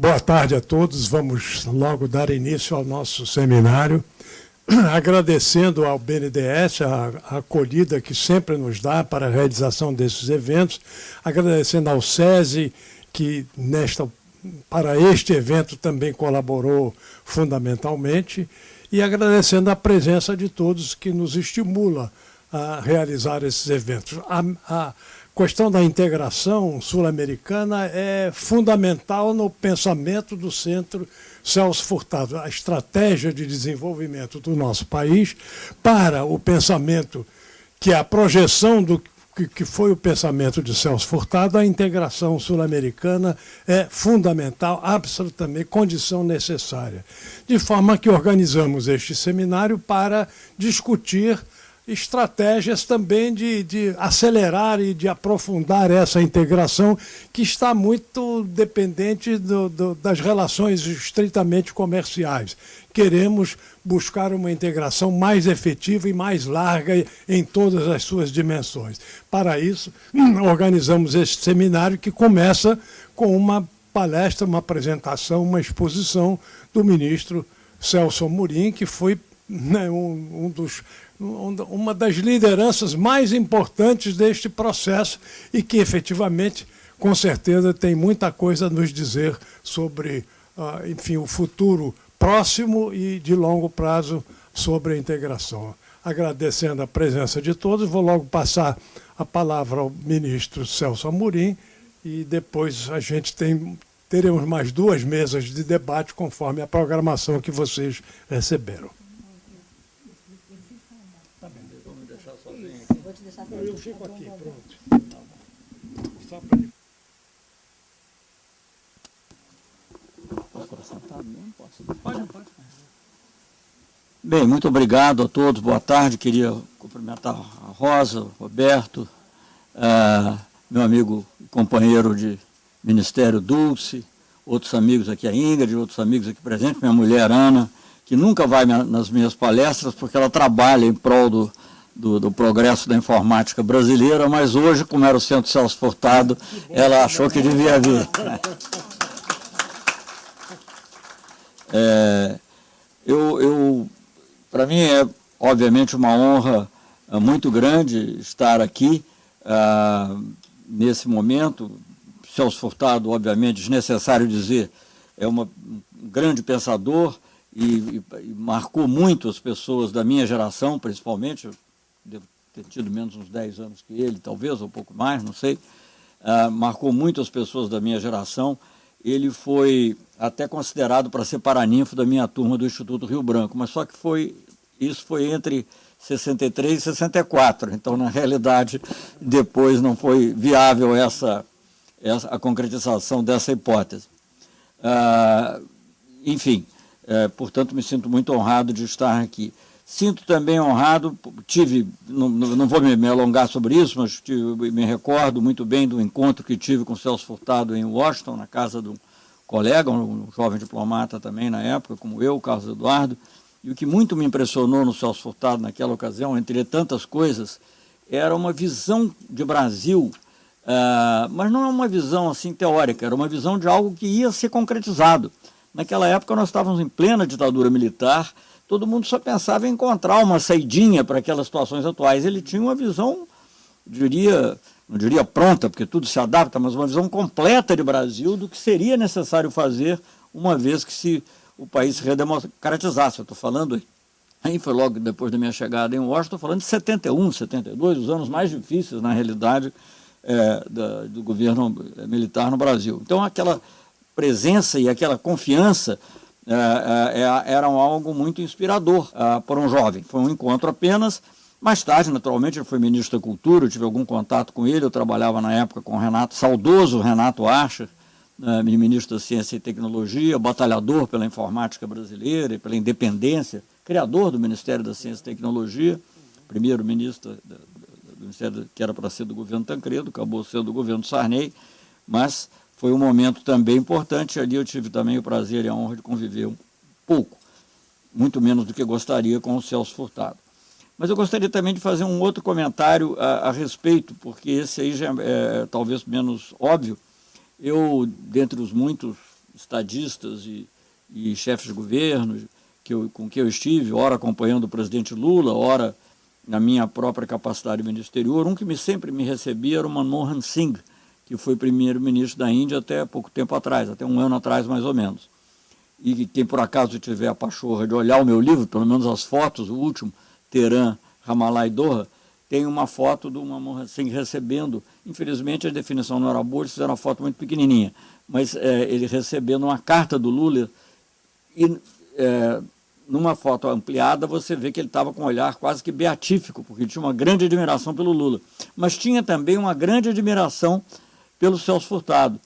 Boa tarde a todos. Vamos logo dar início ao nosso seminário, agradecendo ao BNDES a acolhida que sempre nos dá para a realização desses eventos, agradecendo ao SESI, que para este evento também colaborou fundamentalmente, e agradecendo a presença de todos que nos estimula a realizar esses eventos. A questão da integração sul-americana é fundamental no pensamento do Centro Celso Furtado. A estratégia de desenvolvimento do nosso país para o pensamento, que é a projeção do que foi o pensamento de Celso Furtado, a integração sul-americana é fundamental, absolutamente condição necessária. De forma que organizamos este seminário para discutir estratégias também de acelerar e de aprofundar essa integração, que está muito dependente das relações estritamente comerciais. Queremos buscar uma integração mais efetiva e mais larga em todas as suas dimensões. Para isso, organizamos este seminário, que começa com uma palestra, uma apresentação, uma exposição do ministro Celso Amorim, que foi uma das lideranças mais importantes deste processo e que, efetivamente, com certeza, tem muita coisa a nos dizer sobre, enfim, o futuro próximo e de longo prazo sobre a integração. Agradecendo a presença de todos, vou logo passar a palavra ao ministro Celso Amorim e depois a gente teremos mais 2 mesas de debate conforme a programação que vocês receberam. Eu fico aqui, pronto. Só para... Posso ficar sentado mesmo? Posso? Pode. Bem, muito obrigado a todos, boa tarde. Queria cumprimentar a Rosa, o Roberto, meu amigo e companheiro de ministério Dulce, outros amigos aqui, a Ingrid, outros amigos aqui presentes, minha mulher Ana, que nunca vai nas minhas palestras porque ela trabalha em prol do progresso da informática brasileira, mas hoje, como era o Centro Celso Furtado, ela achou que devia vir. Para mim é, obviamente, uma honra muito grande estar aqui nesse momento. Celso Furtado, obviamente, desnecessário dizer, é um grande pensador e marcou muito as pessoas da minha geração, principalmente. Devo ter tido menos uns 10 anos que ele, talvez, ou um pouco mais, não sei. Marcou muito as pessoas da minha geração. Ele foi até considerado para ser paraninfo da minha turma do Instituto Rio Branco, mas só que isso foi entre 63 e 64, então, na realidade, depois não foi viável a concretização dessa hipótese. Enfim, portanto, me sinto muito honrado de estar aqui. Sinto também honrado, não vou me alongar sobre isso, mas me recordo muito bem do encontro que tive com o Celso Furtado em Washington, na casa de um colega, um jovem diplomata também na época, como eu, Carlos Eduardo, e o que muito me impressionou no Celso Furtado naquela ocasião, entre tantas coisas, era uma visão de Brasil, mas não é uma visão assim teórica, era uma visão de algo que ia ser concretizado. Naquela época nós estávamos em plena ditadura militar, todo mundo só pensava em encontrar uma saidinha para aquelas situações atuais. Ele tinha uma visão, não diria pronta, porque tudo se adapta, mas uma visão completa de Brasil do que seria necessário fazer uma vez que o país se redemocratizasse. Eu estou falando, aí foi logo depois da minha chegada em Washington, estou falando de 71, 72, os anos mais difíceis, na realidade, do governo militar no Brasil. Então, aquela presença e aquela confiança eram algo muito inspirador para um jovem. Foi um encontro apenas. Mais tarde, naturalmente, ele foi ministro da Cultura, eu tive algum contato com ele, eu trabalhava na época com o saudoso Renato Archer, ministro da Ciência e Tecnologia, batalhador pela informática brasileira e pela independência, criador do Ministério da Ciência e Tecnologia, primeiro ministro do Ministério que era para ser do governo Tancredo, acabou sendo do governo Sarney, mas foi um momento também importante. Ali eu tive também o prazer e a honra de conviver um pouco, muito menos do que gostaria, com o Celso Furtado. Mas eu gostaria também de fazer um outro comentário a respeito, porque esse aí já é talvez menos óbvio. Eu, dentre os muitos estadistas e chefes de governo com que eu estive, ora acompanhando o presidente Lula, ora na minha própria capacidade de ministro exterior. Um que sempre me recebia era o Manmohan Singh, que foi primeiro-ministro da Índia até pouco tempo atrás, até um ano atrás mais ou menos. E quem por acaso tiver a pachorra de olhar o meu livro, pelo menos as fotos, o último, Teherã, Ramallah e Doha, tem uma foto do Manmohan Singh recebendo, infelizmente a definição não era boa, eles fizeram uma foto muito pequenininha, mas ele recebendo uma carta do Lula e numa foto ampliada você vê que ele estava com um olhar quase que beatífico, porque tinha uma grande admiração pelo Lula, mas tinha também uma grande admiração pelo Celso Furtado.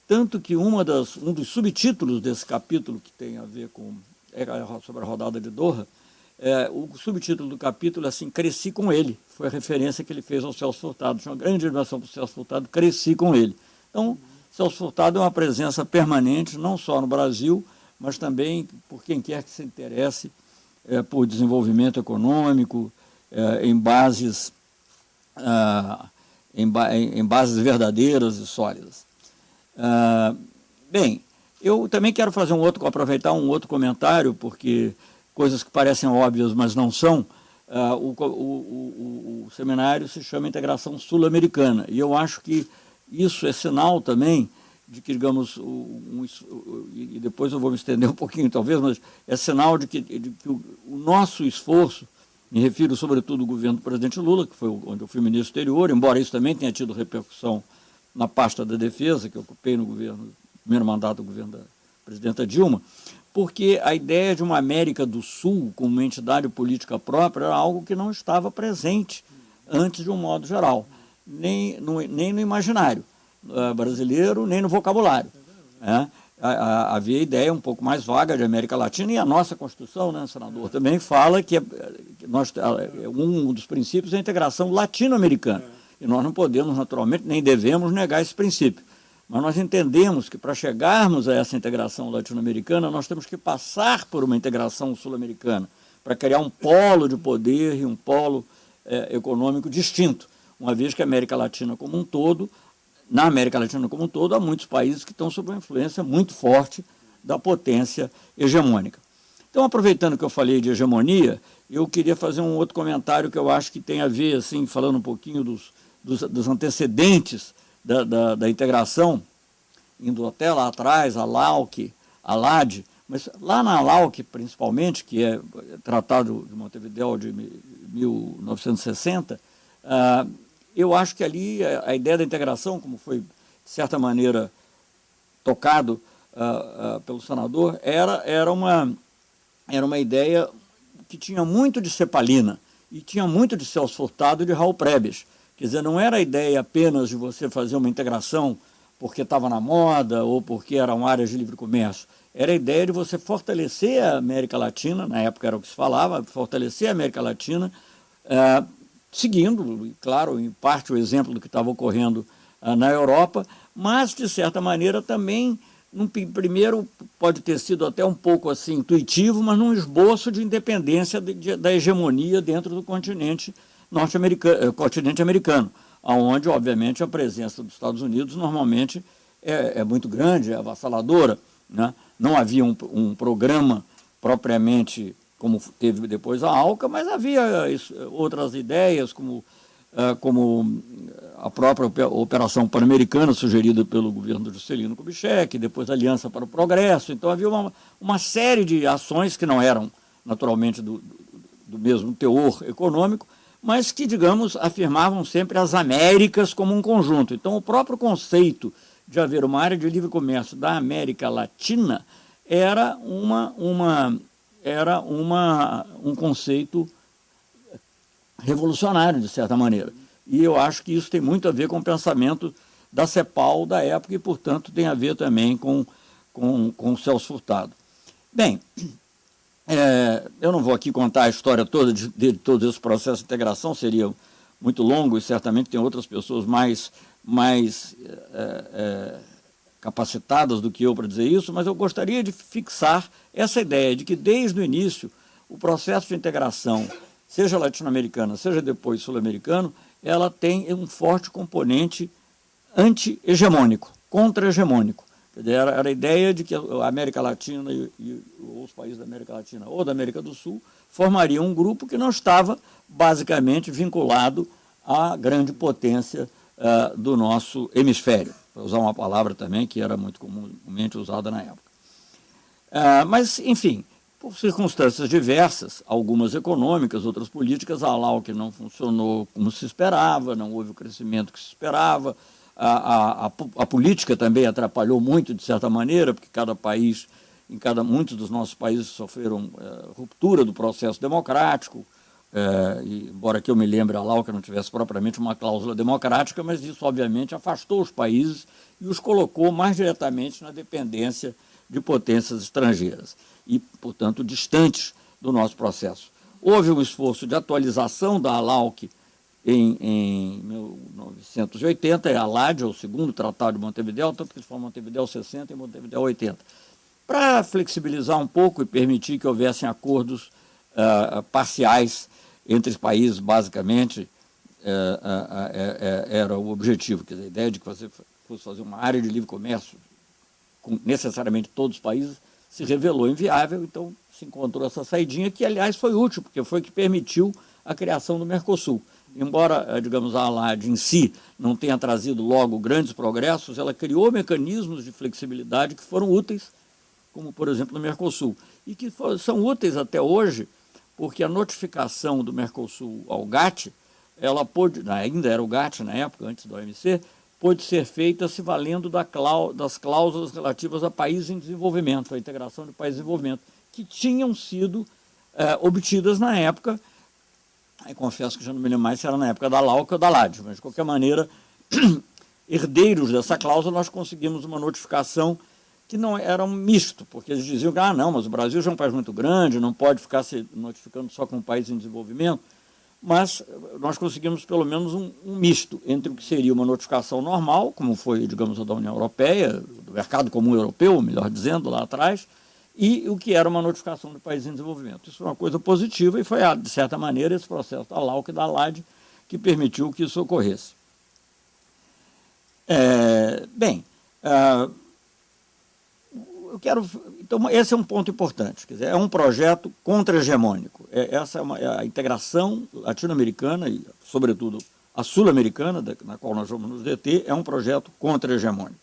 Tanto que um dos subtítulos desse capítulo, que tem a ver sobre a rodada de Doha, o subtítulo do capítulo é assim, Cresci com ele. Foi a referência que ele fez ao Celso Furtado. Tinha uma grande admiração para o Celso Furtado, cresci com ele. Então, Celso Furtado é uma presença permanente, não só no Brasil, mas também por quem quer que se interesse por desenvolvimento econômico, em bases verdadeiras e sólidas. Bem, eu também quero aproveitar um outro comentário, porque coisas que parecem óbvias, mas não são. O seminário se chama Integração Sul-Americana, e eu acho que isso é sinal também de que, digamos, e depois eu vou me estender um pouquinho talvez, mas é sinal de que o nosso esforço, me refiro sobretudo ao governo do presidente Lula, que foi onde eu fui ministro exterior, embora isso também tenha tido repercussão na pasta da defesa, que eu ocupei no primeiro mandato do governo da presidenta Dilma, porque a ideia de uma América do Sul como uma entidade política própria era algo que não estava presente antes de um modo geral, nem no imaginário brasileiro, nem no vocabulário. Havia ideia um pouco mais vaga de América Latina, e a nossa Constituição, né, senador, também fala que um dos princípios é a integração latino-americana. E nós não podemos, naturalmente, nem devemos negar esse princípio. Mas nós entendemos que, para chegarmos a essa integração latino-americana, nós temos que passar por uma integração sul-americana, para criar um polo de poder e um polo econômico distinto, uma vez que a América Latina como um todo, na América Latina como um todo, há muitos países que estão sob uma influência muito forte da potência hegemônica. Então, aproveitando que eu falei de hegemonia, eu queria fazer um outro comentário que eu acho que tem a ver, assim, falando um pouquinho dos antecedentes da integração, indo até lá atrás, a LAUC, a LAD, mas lá na LAUC, principalmente, que é Tratado de Montevideo de 1960, eu acho que ali a ideia da integração, como foi, de certa maneira, tocado pelo senador, era uma ideia que tinha muito de Cepalina e tinha muito de Celso Furtado e de Raul Prebisch. Quer dizer, não era a ideia apenas de você fazer uma integração porque estava na moda ou porque eram áreas de livre comércio. Era a ideia de você fortalecer a América Latina, na época era o que se falava, fortalecer a América Latina, seguindo, claro, em parte o exemplo do que estava ocorrendo na Europa, mas, de certa maneira, também, primeiro, pode ter sido até um pouco assim, intuitivo, mas num esboço de independência da hegemonia dentro do continente continente americano, onde, obviamente, a presença dos Estados Unidos normalmente é muito grande, é avassaladora, né? Não havia um programa propriamente como teve depois a ALCA, mas havia outras ideias, como a própria Operação Pan-Americana, sugerida pelo governo de Juscelino Kubitschek, depois a Aliança para o Progresso. Então havia uma série de ações que não eram, naturalmente, do mesmo teor econômico, mas que, digamos, afirmavam sempre as Américas como um conjunto. Então, o próprio conceito de haver uma área de livre comércio da América Latina era um conceito revolucionário, de certa maneira. E eu acho que isso tem muito a ver com o pensamento da CEPAL da época e, portanto, tem a ver também com o Celso Furtado. Bem, eu não vou aqui contar a história toda de todo esse processo de integração, seria muito longo e certamente tem outras pessoas mais capacitadas do que eu para dizer isso, mas eu gostaria de fixar essa ideia de que, desde o início, o processo de integração, seja latino-americana, seja depois sul-americano, ela tem um forte componente anti-hegemônico, contra-hegemônico. Quer dizer, era a ideia de que a América Latina ou os países da América Latina ou da América do Sul formariam um grupo que não estava basicamente vinculado à grande potência do nosso hemisfério, para usar uma palavra também que era muito comumente usada na época. Mas, enfim, por circunstâncias diversas, algumas econômicas, outras políticas, a ALAUC não funcionou como se esperava, não houve o crescimento que se esperava, a política também atrapalhou muito, de certa maneira, porque cada país, muitos dos nossos países sofreram ruptura do processo democrático, e, embora que eu me lembre, a ALAUC não tivesse propriamente uma cláusula democrática, mas isso, obviamente, afastou os países e os colocou mais diretamente na dependência de potências estrangeiras e, portanto, distantes do nosso processo. Houve um esforço de atualização da ALAUC em 1980, a LAD, o segundo Tratado de Montevidéu, tanto que se fala Montevidéu 60 e Montevidéu 80, para flexibilizar um pouco e permitir que houvessem acordos parciais entre os países, basicamente, era o objetivo. Quer dizer, a ideia de que você fosse fazer uma área de livre comércio com necessariamente todos os países se revelou inviável, então se encontrou essa saidinha, que, aliás, foi útil, porque foi que permitiu a criação do Mercosul. Embora, digamos, a ALAD em si não tenha trazido logo grandes progressos, ela criou mecanismos de flexibilidade que foram úteis, como, por exemplo, no Mercosul, e que são úteis até hoje, porque a notificação do Mercosul ao GATT, ela pôde, ainda era o GATT na época, antes do OMC, pôde ser feita se valendo das cláusulas relativas a países em desenvolvimento, a integração de países em desenvolvimento, que tinham sido obtidas na época. Aí confesso que já não me lembro mais se era na época da ALAUC ou da LAD, mas de qualquer maneira, herdeiros dessa cláusula, nós conseguimos uma notificação que não era um misto, porque eles diziam que, não, mas o Brasil já é um país muito grande, não pode ficar se notificando só com um país em desenvolvimento, mas nós conseguimos pelo menos um misto entre o que seria uma notificação normal, como foi, digamos, a da União Europeia, do Mercado Comum Europeu, melhor dizendo, lá atrás, e o que era uma notificação de país em desenvolvimento. Isso foi uma coisa positiva e foi, de certa maneira, esse processo da ALAUC e da LAD que permitiu que isso ocorresse. Então, esse é um ponto importante, quer dizer, é um projeto contra-hegemônico. Essa é a integração latino-americana e, sobretudo, a sul-americana, na qual nós vamos nos deter, é um projeto contra-hegemônico.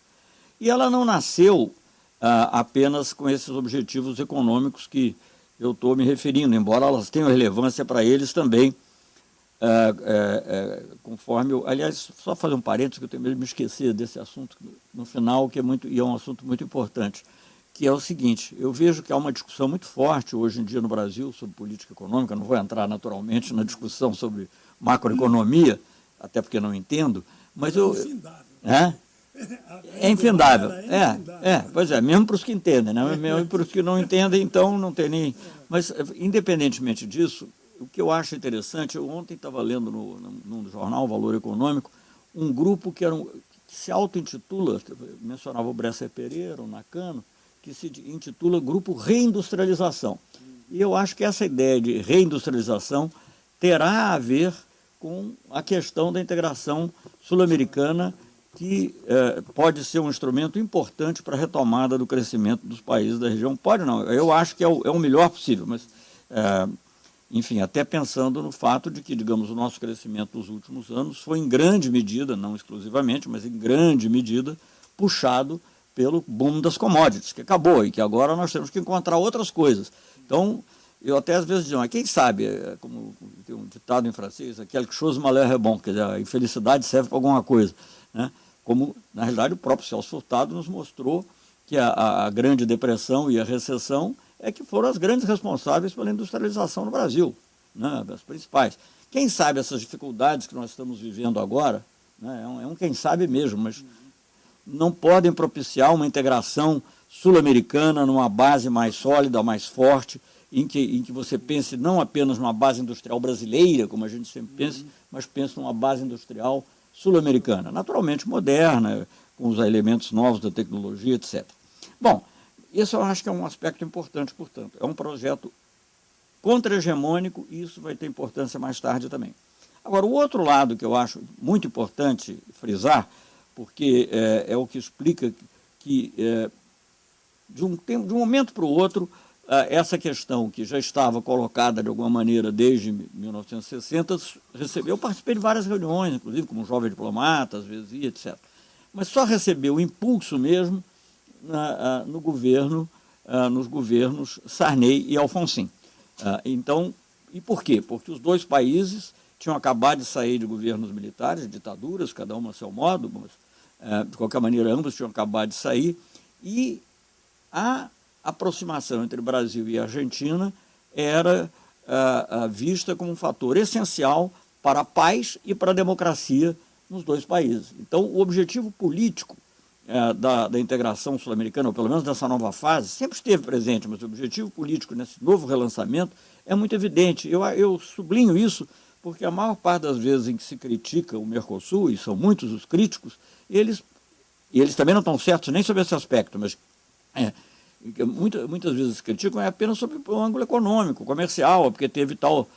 E ela não nasceu apenas com esses objetivos econômicos que eu estou me referindo, embora elas tenham relevância para eles também, conforme eu... Aliás, só fazer um parênteses, que eu tenho medo de me esquecer desse assunto no final, que é um assunto muito importante, que é o seguinte: eu vejo que há uma discussão muito forte hoje em dia no Brasil sobre política econômica, não vou entrar naturalmente na discussão sobre macroeconomia, até porque não entendo, mas eu... É infindável. Pois é, mesmo para os que entendem, né? Mesmo para os que não entendem, então não tem nem... Mas, independentemente disso, o que eu acho interessante, eu ontem estava lendo no jornal Valor Econômico, um grupo que se auto-intitula, mencionava o Bresser Pereira, o Nakano, que se intitula Grupo Reindustrialização. E eu acho que essa ideia de reindustrialização terá a ver com a questão da integração sul-americana, que pode ser um instrumento importante para a retomada do crescimento dos países da região. Pode não, eu acho que é o melhor possível, mas, enfim, até pensando no fato de que, digamos, o nosso crescimento dos últimos anos foi em grande medida, não exclusivamente, mas em grande medida, puxado pelo boom das commodities, que acabou e que agora nós temos que encontrar outras coisas. Então, eu até às vezes digo, quem sabe, como tem um ditado em francês, quelque chose malheur est bon, quer dizer, a infelicidade serve para alguma coisa, né? Como, na realidade, o próprio Celso Furtado nos mostrou que a Grande Depressão e a recessão que foram as grandes responsáveis pela industrialização no Brasil, né? As principais. Quem sabe essas dificuldades que nós estamos vivendo agora, né? É um quem sabe mesmo, mas não podem propiciar uma integração sul-americana numa base mais sólida, mais forte, em que você pense não apenas numa base industrial brasileira, como a gente sempre pensa, mas pense numa base industrial sul-americana, naturalmente moderna, com os elementos novos da tecnologia, etc. Bom, isso eu acho que é um aspecto importante, portanto. É um projeto contra-hegemônico e isso vai ter importância mais tarde também. Agora, o outro lado que eu acho muito importante frisar, porque é o que explica que, de um momento para o outro, essa questão que já estava colocada de alguma maneira desde 1960, eu participei de várias reuniões, inclusive como jovem diplomata, às vezes, etc. Mas só recebeu impulso mesmo no governo, nos governos Sarney e Alfonsin. Então, e por quê? Porque os dois países tinham acabado de sair de governos militares, de ditaduras, cada uma a seu modo, mas, de qualquer maneira, ambos tinham acabado de sair, e a aproximação entre Brasil e Argentina era vista como um fator essencial para a paz e para a democracia nos dois países. Então, o objetivo político da integração sul-americana, ou pelo menos dessa nova fase, sempre esteve presente, mas o objetivo político nesse novo relançamento é muito evidente. Eu sublinho isso porque a maior parte das vezes em que se critica o Mercosul, e são muitos os críticos, eles também não estão certos nem sobre esse aspecto, mas muitas vezes criticam apenas sobre o ângulo econômico, comercial, porque teve tal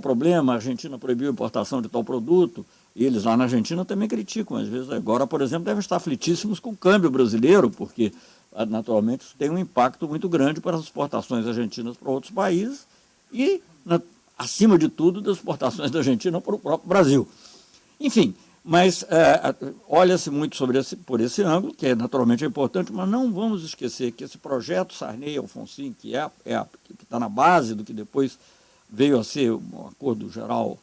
problema, a Argentina proibiu a importação de tal produto, e eles lá na Argentina também criticam. Às vezes agora, por exemplo, devem estar aflitíssimos com o câmbio brasileiro, porque naturalmente isso tem um impacto muito grande para as exportações argentinas para outros países e, acima de tudo, das exportações da Argentina para o próprio Brasil. Enfim, mas olha-se muito por esse ângulo, que naturalmente é importante, mas não vamos esquecer que esse projeto Sarney-Alfonsin, que está na base do que depois veio a ser um acordo geral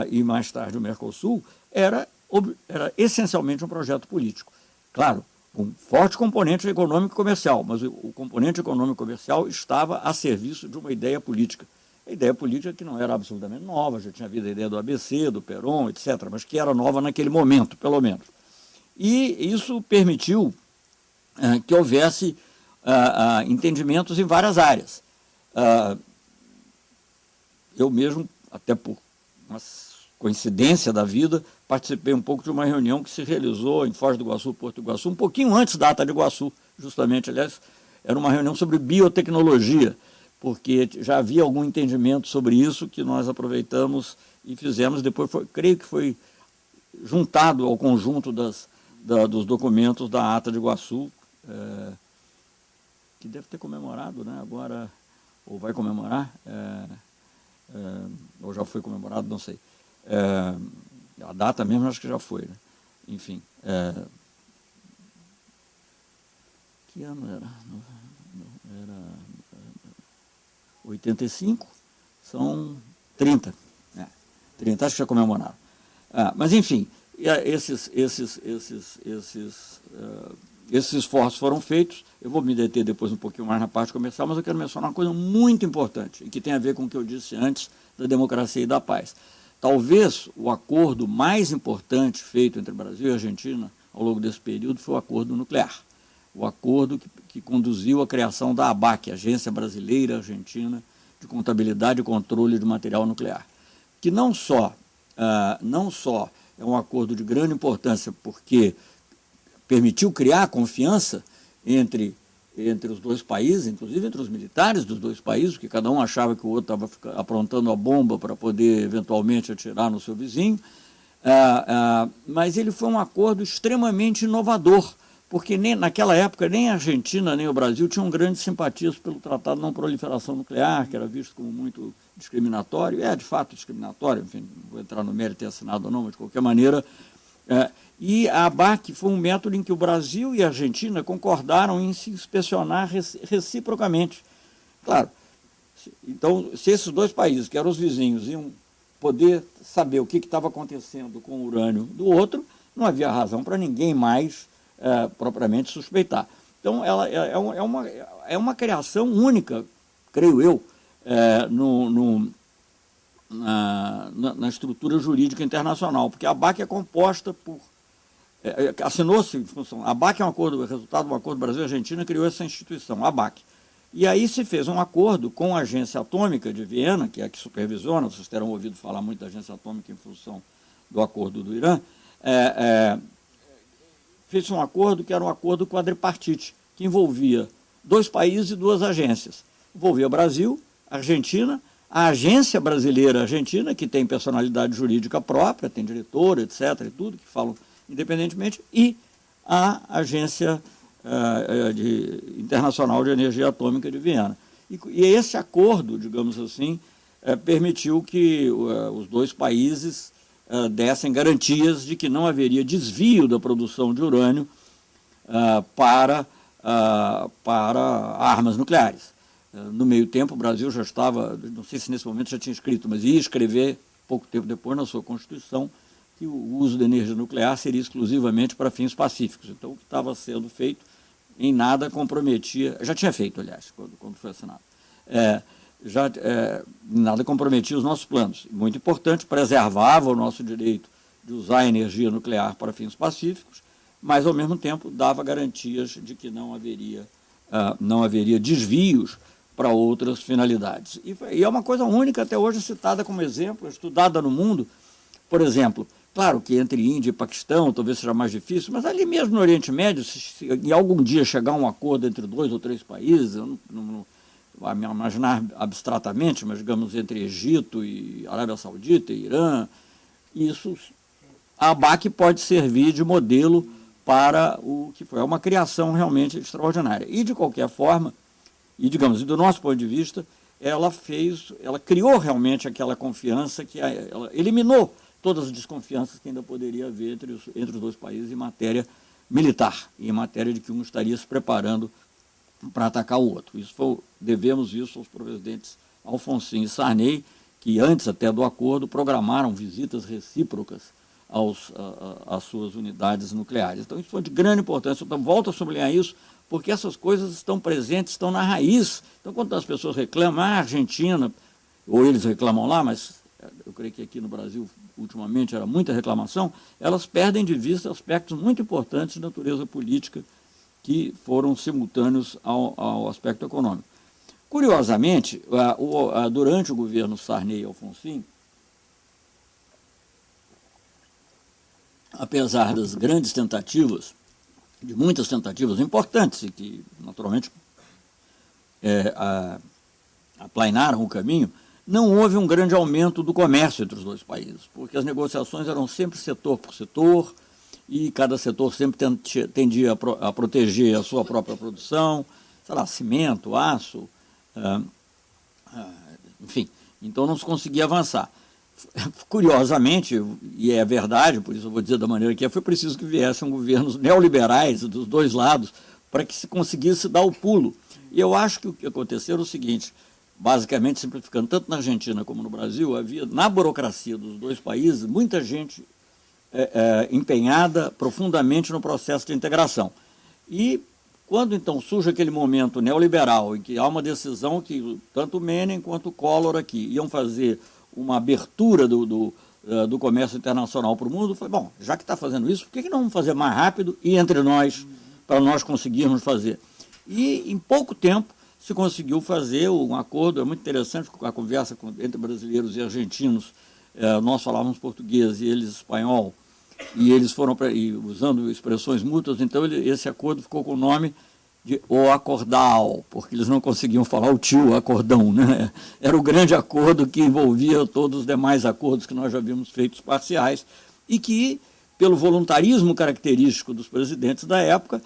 e mais tarde o Mercosul, era essencialmente um projeto político. Claro, com forte componente econômico e comercial, mas o componente econômico e comercial estava a serviço de uma ideia política. A ideia política que não era absolutamente nova, já tinha havido a ideia do ABC, do Perón, etc., mas que era nova naquele momento, pelo menos. E isso permitiu que houvesse entendimentos em várias áreas. Eu mesmo, até por uma coincidência da vida, participei um pouco de uma reunião que se realizou em Foz do Iguaçu, Porto Iguaçu, um pouquinho antes da Ata de Iguaçu, justamente. Aliás, era uma reunião sobre biotecnologia, porque já havia algum entendimento sobre isso que nós aproveitamos e fizemos. Depois, creio que foi juntado ao conjunto dos documentos da Ata de Iguaçu, que deve ter comemorado, né, agora, ou vai comemorar, ou já foi comemorado, não sei. A data mesmo acho que já foi, né? Enfim. Que ano era? Era 85, são 30. 30, acho que já comemoraram. Mas, enfim, esses esforços foram feitos. Eu vou me deter depois um pouquinho mais na parte comercial, mas eu quero mencionar uma coisa muito importante, e que tem a ver com o que eu disse antes da democracia e da paz. Talvez o acordo mais importante feito entre Brasil e Argentina ao longo desse período foi o acordo nuclear. O acordo que conduziu à criação da ABAC, Agência Brasileira Argentina de Contabilidade e Controle de Material Nuclear, que não só é um acordo de grande importância porque permitiu criar confiança entre os dois países, inclusive entre os militares dos dois países, porque cada um achava que o outro estava aprontando a bomba para poder eventualmente atirar no seu vizinho, mas ele foi um acordo extremamente inovador, porque naquela época nem a Argentina nem o Brasil tinham grandes simpatias pelo Tratado de Não Proliferação Nuclear, que era visto como muito discriminatório, de fato discriminatório, enfim, não vou entrar no mérito de ter assinado ou não, mas de qualquer maneira. E a ABAC foi um método em que o Brasil e a Argentina concordaram em se inspecionar reciprocamente. Claro, então, se esses dois países, que eram os vizinhos, iam poder saber o que estava acontecendo com o urânio do outro, não havia razão para ninguém mais propriamente suspeitar. Então, ela é uma criação única, creio eu, na estrutura jurídica internacional, porque a ABAC é composta por... assinou-se em função... A ABAC é um acordo, resultado de um acordo Brasil-Argentina, criou essa instituição, a ABAC. E aí se fez um acordo com a Agência Atômica de Viena, que é a que supervisiona, vocês terão ouvido falar muito da Agência Atômica em função do acordo do Irã, fez um acordo que era um acordo quadripartite, que envolvia dois países e duas agências. Envolvia Brasil, Argentina, a Agência Brasileira Argentina, que tem personalidade jurídica própria, tem diretor, etc., e tudo, que falam independentemente, e a Agência Internacional de Energia Atômica de Viena. E esse acordo, digamos assim, permitiu que os dois países dessem garantias de que não haveria desvio da produção de urânio para armas nucleares. No meio tempo, o Brasil já estava, não sei se nesse momento já tinha escrito, mas ia escrever, pouco tempo depois, na sua Constituição, que o uso da energia nuclear seria exclusivamente para fins pacíficos. Então, o que estava sendo feito em nada comprometia, já tinha feito, aliás, quando foi assinado, nada comprometia os nossos planos. Muito importante, preservava o nosso direito de usar a energia nuclear para fins pacíficos, mas, ao mesmo tempo, dava garantias de que não haveria desvios para outras finalidades. E é uma coisa única, até hoje citada como exemplo, estudada no mundo. Por exemplo, claro que entre Índia e Paquistão talvez seja mais difícil, mas ali mesmo no Oriente Médio, se em algum dia chegar um acordo entre 2 ou 3 países, eu não vou me imaginar abstratamente, mas digamos entre Egito e Arábia Saudita e Irã, a ABAC pode servir de modelo para o que foi uma criação realmente extraordinária. E, de qualquer forma, e digamos, do nosso ponto de vista, ela criou realmente aquela confiança ela eliminou todas as desconfianças que ainda poderia haver entre os dois países em matéria militar, e em matéria de que um estaria se preparando para atacar o outro. Devemos isso aos presidentes Alfonsin e Sarney, que antes até do acordo programaram visitas recíprocas às suas unidades nucleares. Então, isso foi de grande importância. Então, volto a sublinhar isso, porque essas coisas estão presentes, estão na raiz. Então, quando as pessoas reclamam, a Argentina, ou eles reclamam lá, mas eu creio que aqui no Brasil, ultimamente, era muita reclamação, elas perdem de vista aspectos muito importantes de natureza política que foram simultâneos ao aspecto econômico. Curiosamente, durante o governo Sarney e Alfonsin, apesar das grandes tentativas, de muitas tentativas importantes, e que, naturalmente, aplainaram o caminho, não houve um grande aumento do comércio entre os dois países, porque as negociações eram sempre setor por setor, e cada setor sempre tendia a proteger a sua própria produção, sei lá, cimento, aço, enfim, então não se conseguia avançar. Curiosamente, e é verdade, por isso eu vou dizer da maneira que foi preciso que viessem governos neoliberais dos dois lados para que se conseguisse dar o pulo. E eu acho que o que aconteceu era o seguinte, basicamente simplificando, tanto na Argentina como no Brasil, havia na burocracia dos dois países muita gente empenhada profundamente no processo de integração. E quando então surge aquele momento neoliberal em que há uma decisão que tanto o Menem quanto o Collor aqui iam fazer uma abertura do comércio internacional para o mundo, foi bom, já que está fazendo isso, por que não vamos fazer mais rápido e entre nós, para nós conseguirmos fazer? E em pouco tempo se conseguiu fazer um acordo, é muito interessante a conversa entre brasileiros e argentinos, nós falávamos português e eles espanhol, e eles foram usando expressões mútuas, então esse acordo ficou com o nome de O Acordal, porque eles não conseguiam falar o tio acordão, né? Era o grande acordo que envolvia todos os demais acordos que nós já havíamos feitos parciais e que, pelo voluntarismo característico dos presidentes da época,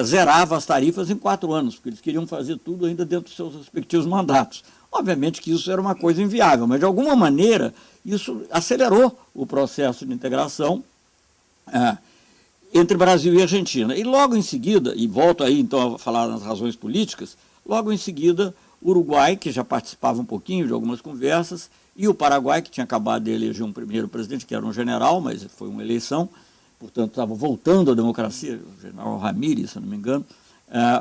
zerava as tarifas em 4 anos, porque eles queriam fazer tudo ainda dentro dos seus respectivos mandatos. Obviamente que isso era uma coisa inviável, mas de alguma maneira isso acelerou o processo de integração entre Brasil e Argentina. E logo em seguida, e volto aí então a falar nas razões políticas, logo em seguida o Uruguai, que já participava um pouquinho de algumas conversas, e o Paraguai, que tinha acabado de eleger um primeiro presidente, que era um general, mas foi uma eleição, portanto estava voltando à democracia, o general Ramírez, se não me engano,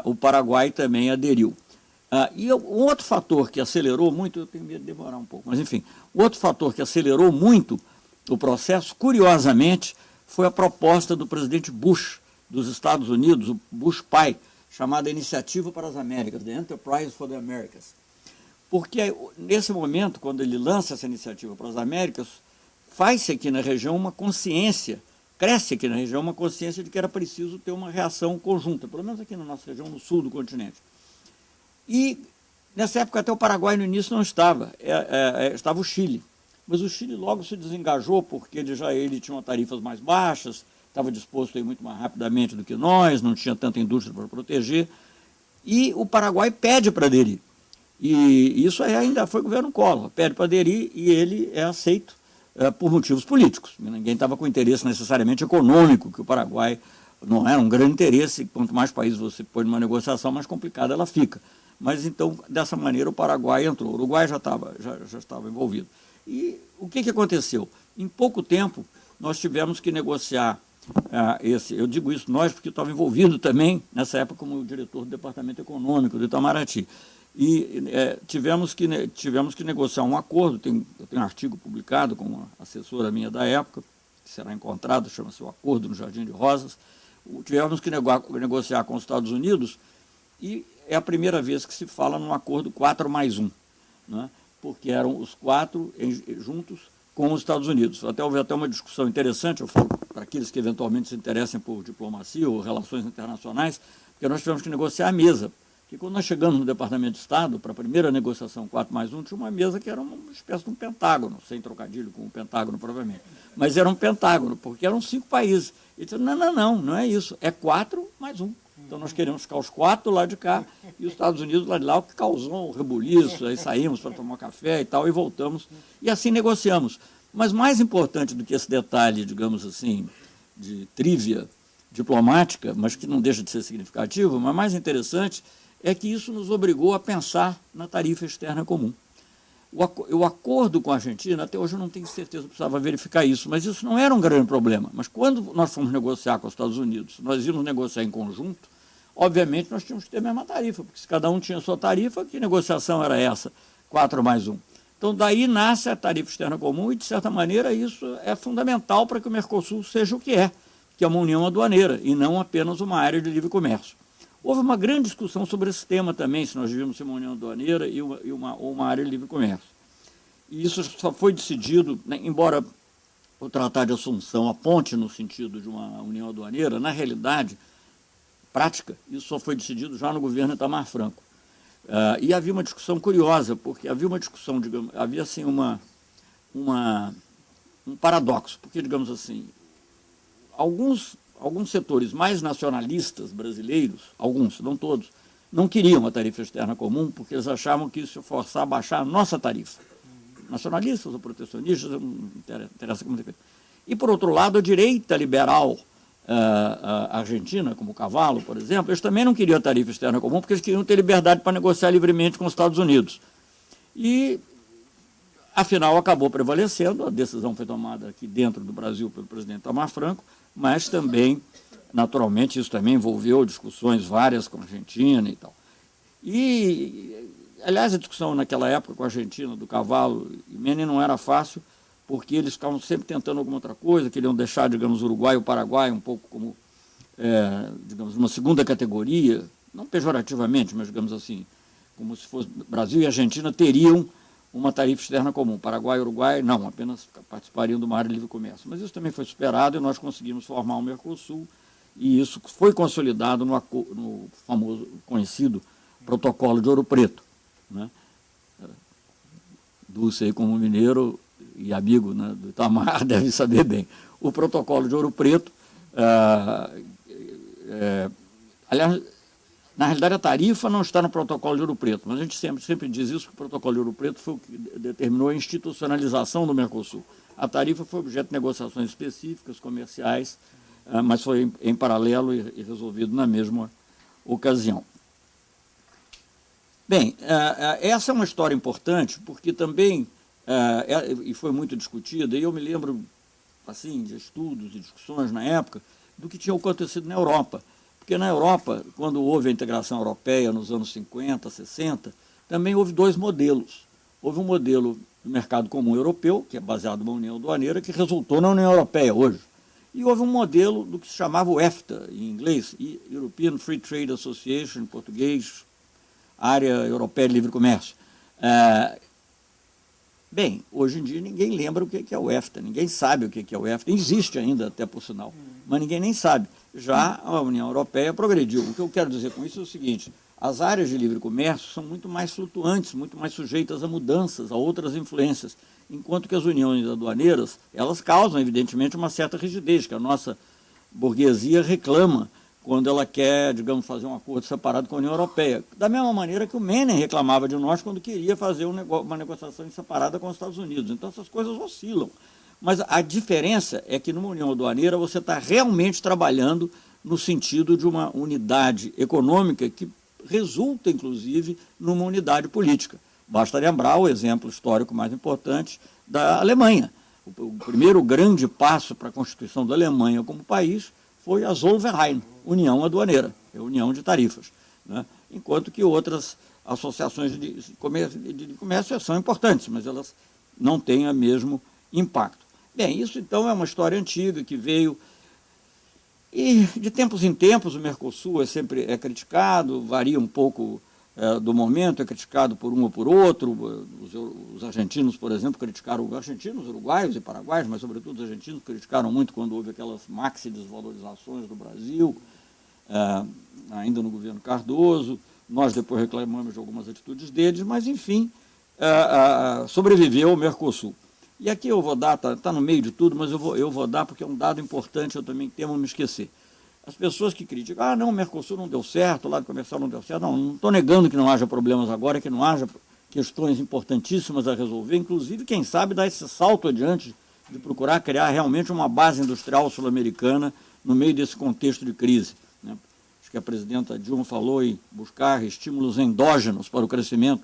o Paraguai também aderiu. E um outro fator que acelerou muito, eu tenho medo de demorar um pouco, mas enfim, o outro fator que acelerou muito o processo, curiosamente, foi a proposta do presidente Bush dos Estados Unidos, o Bush pai, chamada Iniciativa para as Américas, The Enterprise for the Americas. Porque nesse momento, quando ele lança essa iniciativa para as Américas, faz-se aqui na região uma consciência, cresce aqui na região uma consciência de que era preciso ter uma reação conjunta, pelo menos aqui na nossa região, no sul do continente. E nessa época até o Paraguai no início não estava, estava o Chile. Mas o Chile logo se desengajou porque ele tinha tarifas mais baixas, estava disposto a ir muito mais rapidamente do que nós, não tinha tanta indústria para proteger, e o Paraguai pede para aderir. E isso aí ainda foi governo Collor, pede para aderir e ele é aceito por motivos políticos. Ninguém estava com interesse necessariamente econômico, que o Paraguai não era um grande interesse, quanto mais países você põe numa negociação, mais complicada ela fica. Mas então, dessa maneira, o Paraguai entrou, o Uruguai já estava envolvido. E o que aconteceu? Em pouco tempo, nós tivemos que negociar eu digo isso nós porque eu estava envolvido também, nessa época, como diretor do Departamento Econômico do Itamaraty. E tivemos que negociar um acordo, eu tenho um artigo publicado com uma assessora minha da época, que será encontrado, chama-se o Acordo no Jardim de Rosas. Tivemos que negociar com os Estados Unidos e é a primeira vez que se fala num acordo 4+1, né? Porque eram os 4 juntos com os Estados Unidos. Houve até uma discussão interessante, eu falo para aqueles que eventualmente se interessem por diplomacia ou relações internacionais, porque nós tivemos que negociar a mesa. Porque quando nós chegamos no Departamento de Estado, para a primeira negociação 4+1, tinha uma mesa que era uma espécie de um pentágono, sem trocadilho com o pentágono, provavelmente. Mas era um pentágono, porque eram 5 países. E disse, não é isso, é 4+1. Então nós queremos ficar os 4 do lado de cá e os Estados Unidos lá de lá, o que causou um rebuliço, aí saímos para tomar café e tal, e voltamos. E assim negociamos. Mas mais importante do que esse detalhe, digamos assim, de trívia diplomática, mas que não deixa de ser significativo, mas mais interessante é que isso nos obrigou a pensar na tarifa externa comum. O acordo com a Argentina, até hoje eu não tenho certeza, precisava verificar isso, mas isso não era um grande problema. Mas quando nós fomos negociar com os Estados Unidos, nós íamos negociar em conjunto, obviamente nós tínhamos que ter a mesma tarifa, porque se cada um tinha a sua tarifa, que negociação era essa? 4+1. Então daí nasce a tarifa externa comum e, de certa maneira, isso é fundamental para que o Mercosul seja o que é uma união aduaneira e não apenas uma área de livre comércio. Houve uma grande discussão sobre esse tema também, se nós devíamos ser uma união aduaneira ou uma área de livre comércio. E isso só foi decidido, né, embora o Tratado de Assunção aponte no sentido de uma união aduaneira, na realidade, prática, isso só foi decidido já no governo Itamar Franco. E havia uma discussão curiosa, porque havia uma discussão, digamos, havia assim um paradoxo, porque, digamos assim, alguns setores mais nacionalistas brasileiros, alguns, não todos, não queriam a tarifa externa comum porque eles achavam que isso ia forçar a baixar a nossa tarifa. Nacionalistas ou protecionistas, não interessa como é feito. E, por outro lado, a direita liberal argentina, como o Cavalo, por exemplo, eles também não queriam a tarifa externa comum porque eles queriam ter liberdade para negociar livremente com os Estados Unidos. E, afinal, acabou prevalecendo, a decisão foi tomada aqui dentro do Brasil pelo presidente Itamar Franco, mas também, naturalmente, isso também envolveu discussões várias com a Argentina e tal. E, aliás, a discussão naquela época com a Argentina, do Cavalo e Menem, não era fácil, porque eles ficavam sempre tentando alguma outra coisa, queriam deixar, digamos, o Uruguai e o Paraguai um pouco como, digamos, uma segunda categoria, não pejorativamente, mas, digamos assim, como se fosse Brasil e Argentina teriam uma tarifa externa comum. Paraguai e Uruguai, não, apenas participariam de uma área de livre comércio. Mas isso também foi superado e nós conseguimos formar o Mercosul, e isso foi consolidado no famoso, conhecido Protocolo de Ouro Preto, né? Dulce aí como mineiro e amigo, né, do Itamar deve saber bem. O Protocolo de Ouro Preto, aliás, na realidade, a tarifa não está no Protocolo de Ouro Preto, mas a gente sempre diz isso, que o Protocolo de Ouro Preto foi o que determinou a institucionalização do Mercosul. A tarifa foi objeto de negociações específicas, comerciais, mas foi em paralelo e resolvido na mesma ocasião. Bem, essa é uma história importante, porque também, e foi muito discutida, e eu me lembro, assim, de estudos e discussões na época, do que tinha acontecido na Europa. Porque na Europa, quando houve a integração europeia nos anos 50, 60, também houve 2 modelos. Houve um modelo do mercado comum europeu, que é baseado numa união aduaneira, que resultou na União Europeia hoje. E houve um modelo do que se chamava o EFTA, em inglês, European Free Trade Association, em português, Área Europeia de Livre Comércio. Bem, hoje em dia ninguém lembra o que é o EFTA, ninguém sabe o que é o EFTA, existe ainda até por sinal, mas ninguém nem sabe. Já a União Europeia progrediu. O que eu quero dizer com isso é o seguinte: as áreas de livre comércio são muito mais flutuantes, muito mais sujeitas a mudanças, a outras influências, enquanto que as uniões aduaneiras, elas causam, evidentemente, uma certa rigidez, que a nossa burguesia reclama quando ela quer, digamos, fazer um acordo separado com a União Europeia. Da mesma maneira que o Menem reclamava de nós quando queria fazer uma negociação separada com os Estados Unidos. Então, essas coisas oscilam. Mas a diferença é que numa união aduaneira você está realmente trabalhando no sentido de uma unidade econômica que resulta, inclusive, numa unidade política. Basta lembrar o exemplo histórico mais importante da Alemanha. O primeiro grande passo para a constituição da Alemanha como país foi a Zollverein, União Aduaneira, União de Tarifas, né? Enquanto que outras associações de comércio são importantes, mas elas não têm o mesmo impacto. Bem, isso então é uma história antiga que veio, e de tempos em tempos o Mercosul sempre é criticado, varia um pouco do momento, é criticado por um ou por outro. Os argentinos, por exemplo, criticaram, os argentinos, uruguaios e paraguaios, mas sobretudo os argentinos criticaram muito quando houve aquelas maxi-desvalorizações do Brasil, ainda no governo Cardoso. Nós depois reclamamos de algumas atitudes deles, mas enfim, sobreviveu o Mercosul. E aqui eu vou dar, está no meio de tudo, mas eu vou dar porque é um dado importante, eu também temo me esquecer. As pessoas que criticam, não, o Mercosul não deu certo, o lado comercial não deu certo. Não estou negando que não haja problemas agora, que não haja questões importantíssimas a resolver, inclusive, quem sabe, dar esse salto adiante de procurar criar realmente uma base industrial sul-americana no meio desse contexto de crise, né? Acho que a presidenta Dilma falou em buscar estímulos endógenos para o crescimento.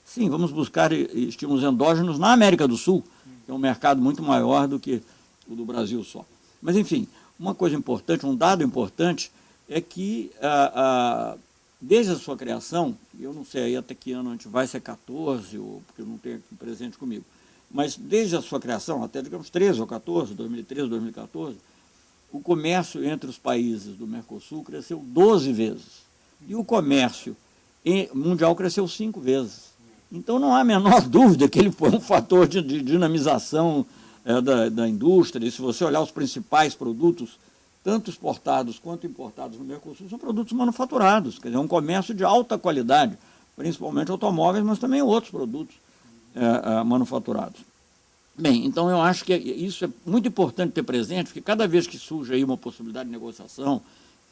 Sim, vamos buscar estímulos endógenos na América do Sul, que é um mercado muito maior do que o do Brasil só. Mas, enfim, uma coisa importante, um dado importante, é que desde a sua criação, eu não sei aí até que ano a gente vai, se é 14, ou, porque eu não tenho aqui presente comigo, mas desde a sua criação, até digamos 13 ou 14, 2013, 2014, o comércio entre os países do Mercosul cresceu 12 vezes. E o comércio mundial cresceu 5 vezes. Então não há a menor dúvida que ele foi um fator de dinamização da indústria. E se você olhar os principais produtos, tanto exportados quanto importados no Mercosul, são produtos manufaturados, quer dizer, é um comércio de alta qualidade, principalmente automóveis, mas também outros produtos manufaturados. Bem, então eu acho que isso é muito importante ter presente, porque cada vez que surge aí uma possibilidade de negociação,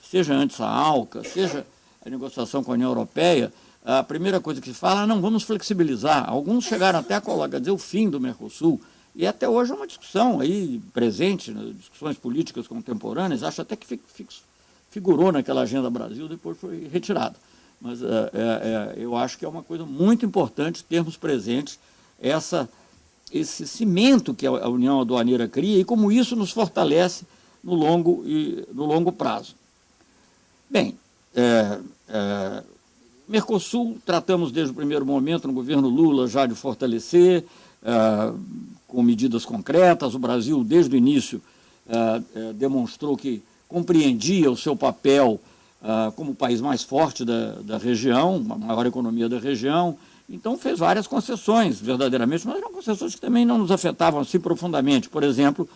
seja antes a ALCA, seja a negociação com a União Europeia, a primeira coisa que se fala, não, vamos flexibilizar. Alguns chegaram até a dizer o fim do Mercosul, e até hoje é uma discussão aí presente, nas discussões políticas contemporâneas, acho até que figurou naquela Agenda Brasil, depois foi retirado. Mas eu acho que é uma coisa muito importante termos presentes esse cimento que a União Aduaneira cria e como isso nos fortalece no longo prazo. Bem, Mercosul, tratamos desde o primeiro momento, no governo Lula, já de fortalecer, com medidas concretas. O Brasil, desde o início, demonstrou que compreendia o seu papel como o país mais forte da região, a maior economia da região. Então, fez várias concessões, verdadeiramente, mas eram concessões que também não nos afetavam assim profundamente. Por exemplo,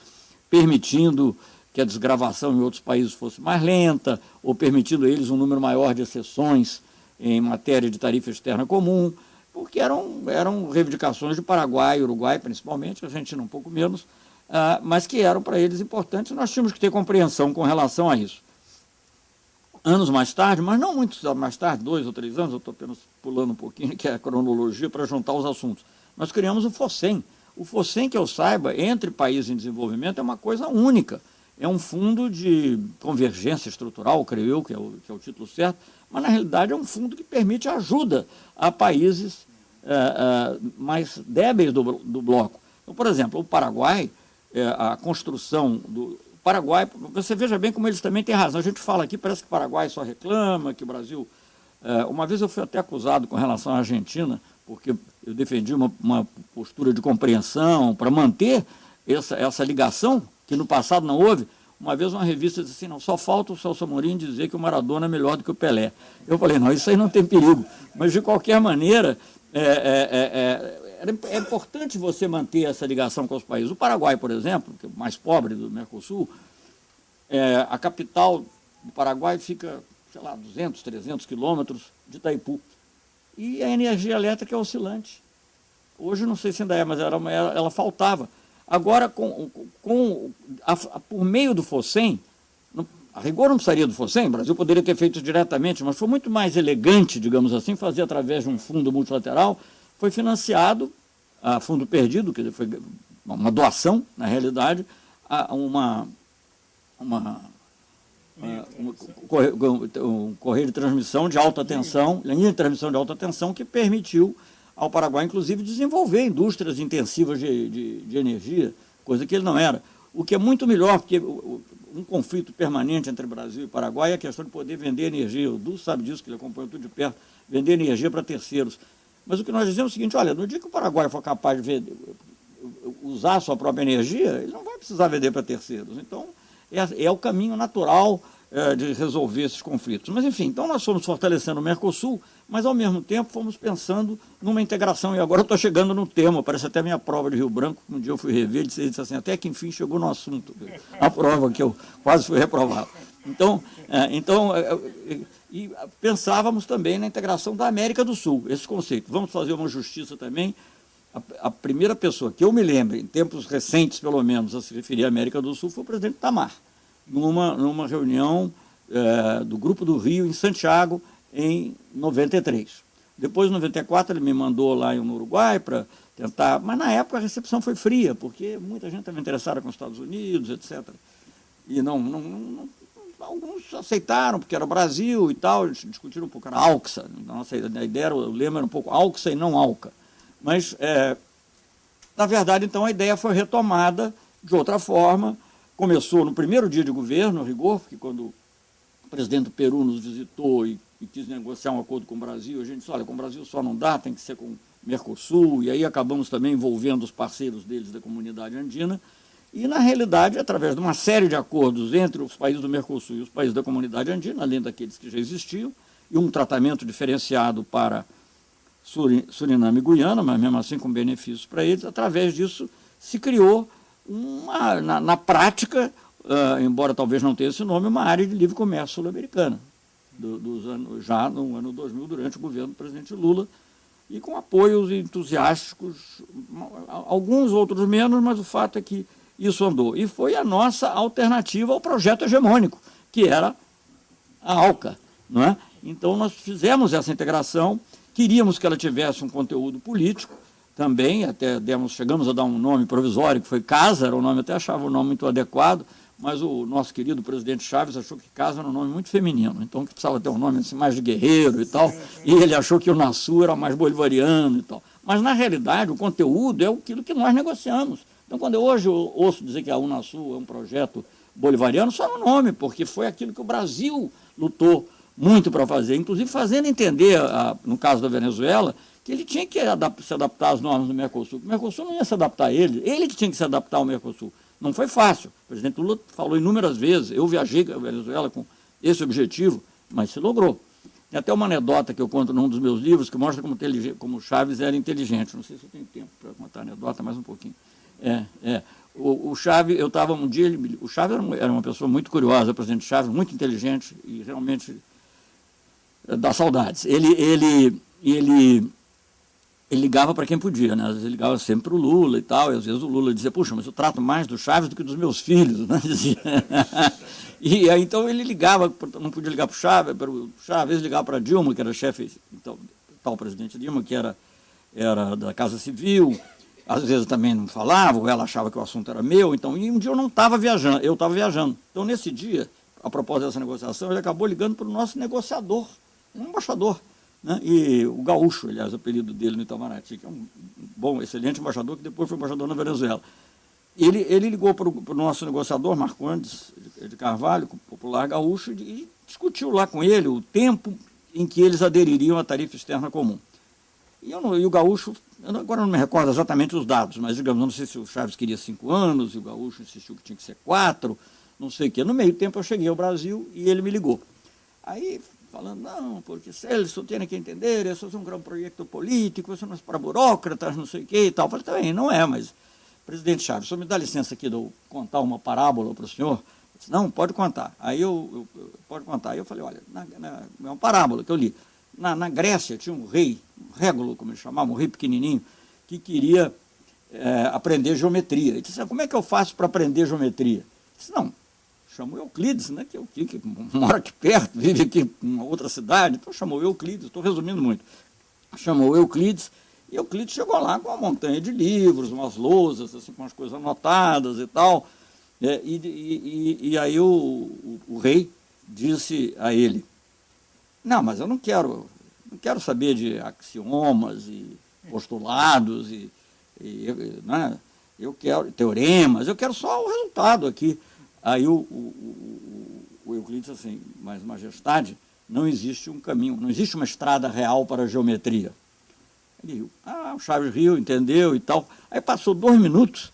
permitindo que a desgravação em outros países fosse mais lenta, ou permitindo a eles um número maior de exceções em matéria de tarifa externa comum, porque eram reivindicações de Paraguai, Uruguai, principalmente, Argentina um pouco menos, mas que eram para eles importantes, e nós tínhamos que ter compreensão com relação a isso. Anos mais tarde, mas não muito mais tarde, 2 ou 3 anos, eu estou apenas pulando um pouquinho, que é a cronologia, para juntar os assuntos. Nós criamos o FOSEM. O FOSEM, que eu saiba, entre países em desenvolvimento, é uma coisa única. É um fundo de convergência estrutural, creio eu, que é o título certo, mas, na realidade, é um fundo que permite ajuda a países mais débeis do bloco. Então, por exemplo, o Paraguai, a construção do Paraguai, você veja bem como eles também têm razão. A gente fala aqui, parece que o Paraguai só reclama, que o Brasil... uma vez eu fui até acusado com relação à Argentina, porque eu defendi uma postura de compreensão para manter essa ligação, que no passado não houve. Uma vez uma revista disse assim, não, só falta o Celso Amorim dizer que o Maradona é melhor do que o Pelé. Eu falei, não, isso aí não tem perigo. Mas, de qualquer maneira, é importante você manter essa ligação com os países. O Paraguai, por exemplo, que é o mais pobre do Mercosul, a capital do Paraguai fica, sei lá, 200, 300 quilômetros de Itaipu. E a energia elétrica é oscilante. Hoje não sei se ainda é, mas ela faltava. Agora, por meio do FOSEM, a rigor não precisaria do FOSEM, o Brasil poderia ter feito diretamente, mas foi muito mais elegante, digamos assim, fazer através de um fundo multilateral. Foi financiado, a fundo perdido, quer dizer, foi uma doação, na realidade, a um correio de transmissão de alta tensão, linha de transmissão de alta tensão, que permitiu ao Paraguai, inclusive, desenvolver indústrias intensivas de energia, coisa que ele não era. O que é muito melhor, porque um conflito permanente entre Brasil e Paraguai é a questão de poder vender energia. O Du sabe disso, que ele acompanha tudo de perto, vender energia para terceiros. Mas o que nós dizemos é o seguinte, olha, no dia que o Paraguai for capaz de vender, usar a sua própria energia, ele não vai precisar vender para terceiros. Então, é o caminho natural de resolver esses conflitos. Mas, enfim, então nós fomos fortalecendo o Mercosul, mas, ao mesmo tempo, fomos pensando numa integração. E agora eu estou chegando no tema, parece até a minha prova de Rio Branco, um dia eu fui rever, ele disse assim, até que, enfim, chegou no assunto, a prova que eu quase fui reprovado. Então, e pensávamos também na integração da América do Sul, esse conceito. Vamos fazer uma justiça também. A primeira pessoa que eu me lembro, em tempos recentes, pelo menos, a se referir à América do Sul, foi o presidente Itamar, numa reunião do Grupo do Rio, em Santiago, em 93. Depois, em 94, ele me mandou lá no Uruguai para tentar... Mas, na época, a recepção foi fria, porque muita gente estava interessada com os Estados Unidos, etc. E alguns aceitaram, porque era Brasil e tal, eles discutiram um pouco, era ALCSA. Nossa, a ideia, o lema era um pouco ALCSA e não ALCA. Mas, na verdade, então, a ideia foi retomada de outra forma. Começou no primeiro dia de governo, a rigor, porque quando o presidente do Peru nos visitou e quis negociar um acordo com o Brasil, a gente disse, olha, com o Brasil só não dá, tem que ser com o Mercosul, e aí acabamos também envolvendo os parceiros deles da comunidade andina, e, na realidade, através de uma série de acordos entre os países do Mercosul e os países da comunidade andina, além daqueles que já existiam, e um tratamento diferenciado para Suriname e Guiana, mas mesmo assim com benefícios para eles, através disso se criou, na prática, embora talvez não tenha esse nome, uma área de livre comércio sul-americana, já no ano 2000, durante o governo do presidente Lula, e com apoios entusiásticos, alguns outros menos, mas o fato é que isso andou. E foi a nossa alternativa ao projeto hegemônico, que era a ALCA, não é? Então, nós fizemos essa integração, queríamos que ela tivesse um conteúdo político também, até chegamos a dar um nome provisório, que foi CASA, era um nome, até achava o nome muito adequado, mas o nosso querido presidente Chaves achou que CASA era um nome muito feminino, então que precisava ter um nome assim, mais de guerreiro e tal, e ele achou que o Unasul era mais bolivariano e tal. Mas, na realidade, o conteúdo é aquilo que nós negociamos. Então, quando hoje eu ouço dizer que a Unasul é um projeto bolivariano, só no nome, porque foi aquilo que o Brasil lutou muito para fazer, inclusive fazendo entender, no caso da Venezuela, que ele tinha que se adaptar às normas do Mercosul. O Mercosul não ia se adaptar a ele que tinha que se adaptar ao Mercosul. Não foi fácil. O presidente Lula falou inúmeras vezes, eu viajei a Venezuela com esse objetivo, mas se logrou. Tem até uma anedota que eu conto num dos meus livros que mostra como Chaves era inteligente. Não sei se eu tenho tempo para contar a anedota, mais um pouquinho. O Chaves, eu estava um dia, o Chaves era uma pessoa muito curiosa, o presidente Chaves, muito inteligente e realmente dá saudades. Ele ligava para quem podia, né? Às vezes ele ligava sempre para o Lula e tal, e às vezes o Lula dizia, puxa, mas eu trato mais do Chaves do que dos meus filhos, né? Dizia. E aí, então ele ligava, não podia ligar para o Chaves, às vezes ligava para Dilma, que era chefe, então, tal presidente Dilma, que era da Casa Civil, às vezes também não falava, ou ela achava que o assunto era meu, então, e um dia eu não estava viajando, eu estava viajando. Então, nesse dia, a propósito dessa negociação, ele acabou ligando para o nosso negociador, um embaixador, né? E o Gaúcho, aliás, o apelido dele no Itamaraty, que é um bom, excelente embaixador, que depois foi embaixador na Venezuela. Ele ligou para o nosso negociador, Marcondes de Carvalho, popular gaúcho, e discutiu lá com ele o tempo em que eles adeririam à tarifa externa comum. E o gaúcho, agora não me recordo exatamente os dados, mas, digamos, não sei se o Chaves queria 5 anos, e o gaúcho insistiu que tinha que ser 4, não sei o quê. No meio tempo eu cheguei ao Brasil e ele me ligou. Aí, falando, não, porque Celso tem que entender, isso é um grande projeto político, isso não é para burocratas, não sei o quê e tal. Eu falei, também, não é, mas, presidente Chaves, o senhor me dá licença aqui de eu contar uma parábola para o senhor? Eu disse, não, pode contar. Aí pode contar. Aí eu falei, olha, é uma parábola que eu li. Na Grécia tinha um rei, um régulo, como eles chamavam, um rei pequenininho, que queria aprender geometria. Ele disse, como é que eu faço para aprender geometria? Eu disse, não, chamou Euclides, né, que mora aqui perto, vive aqui em uma outra cidade, então chamou Euclides, estou resumindo muito. Chamou Euclides, e Euclides chegou lá com uma montanha de livros, umas lousas, assim, com as coisas anotadas e tal, e aí o rei disse a ele, não, mas eu não quero saber de axiomas e postulados, né, eu quero teoremas, eu quero só o resultado aqui. Aí o Euclides disse assim, mas majestade, não existe um caminho, não existe uma estrada real para a geometria. Ele riu. O Chaves riu, entendeu e tal. Aí passou 2 minutos,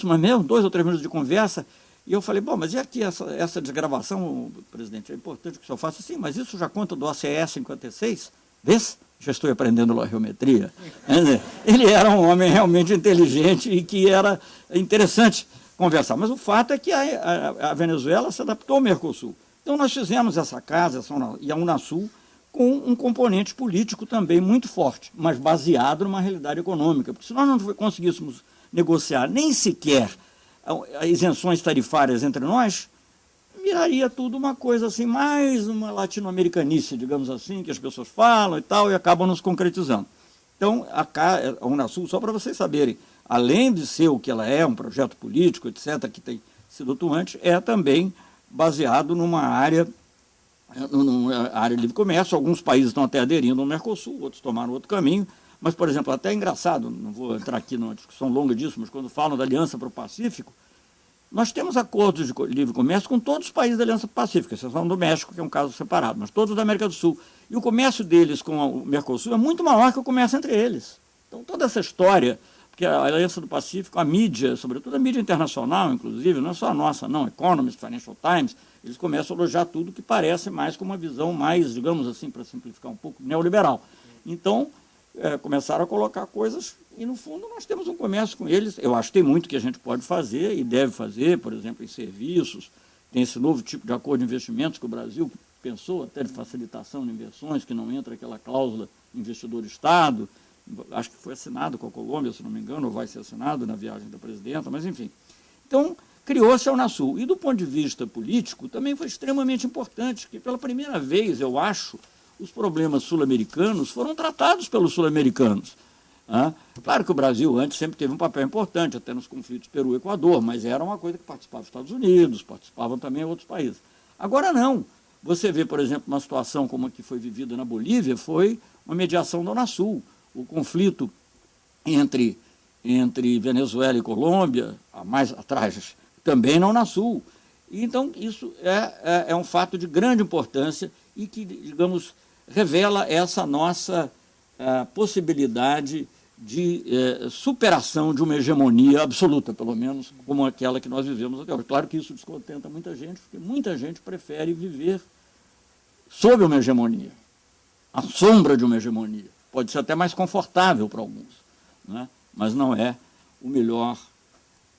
mas mesmo 2 ou 3 minutos de conversa, e eu falei, bom, mas e aqui essa desgravação, presidente, é importante que o senhor faça? Sim, mas isso já conta do OCE 56? Vê se já estou aprendendo geometria. Ele era um homem realmente inteligente e que era interessante conversar. Mas o fato é que a Venezuela se adaptou ao Mercosul. Então nós fizemos essa casa e a Unasul com um componente político também muito forte, mas baseado numa realidade econômica. Porque se nós não conseguíssemos negociar nem sequer isenções tarifárias entre nós, viraria tudo uma coisa assim, mais uma latino-americanice, digamos assim, que as pessoas falam e tal, e acabam nos concretizando. Então, a Unasul, só para vocês saberem, além de ser o que ela é, um projeto político, etc., que tem sido atuante, é também baseado numa área de livre comércio. Alguns países estão até aderindo ao Mercosul, outros tomaram outro caminho, mas, por exemplo, até é engraçado, não vou entrar aqui numa discussão longa disso, mas quando falam da Aliança para o Pacífico, nós temos acordos de livre comércio com todos os países da Aliança Pacífica, exceção do México, que é um caso separado, mas todos da América do Sul. E o comércio deles com o Mercosul é muito maior que o comércio entre eles. Então, toda essa história, porque a Aliança do Pacífico, a mídia, sobretudo a mídia internacional, inclusive, não é só a nossa, não, Economist, Financial Times, eles começam a elogiar tudo que parece mais com uma visão mais, digamos assim, para simplificar um pouco, neoliberal. Então, começaram a colocar coisas, e no fundo nós temos um comércio com eles. Eu acho que tem muito que a gente pode fazer e deve fazer, por exemplo, em serviços, tem esse novo tipo de acordo de investimentos que o Brasil pensou, até de facilitação de inversões, que não entra aquela cláusula investidor-Estado, acho que foi assinado com a Colômbia, se não me engano, ou vai ser assinado na viagem da presidenta, mas enfim. Então, criou-se a Unasul. E do ponto de vista político, também foi extremamente importante, que pela primeira vez, eu acho, os problemas sul-americanos foram tratados pelos sul-americanos. Claro que o Brasil antes sempre teve um papel importante, até nos conflitos Peru e Equador, mas era uma coisa que participava dos Estados Unidos, participavam também outros países. Agora não. Você vê, por exemplo, uma situação como a que foi vivida na Bolívia, foi uma mediação da Unasul. O conflito entre Venezuela e Colômbia, mais atrás, também na Unasul. E, então, isso é um fato de grande importância e que, digamos, revela essa nossa possibilidade de superação de uma hegemonia absoluta, pelo menos como aquela que nós vivemos até hoje. Claro que isso descontenta muita gente, porque muita gente prefere viver sob uma hegemonia, à sombra de uma hegemonia. Pode ser até mais confortável para alguns, né? Mas não é o melhor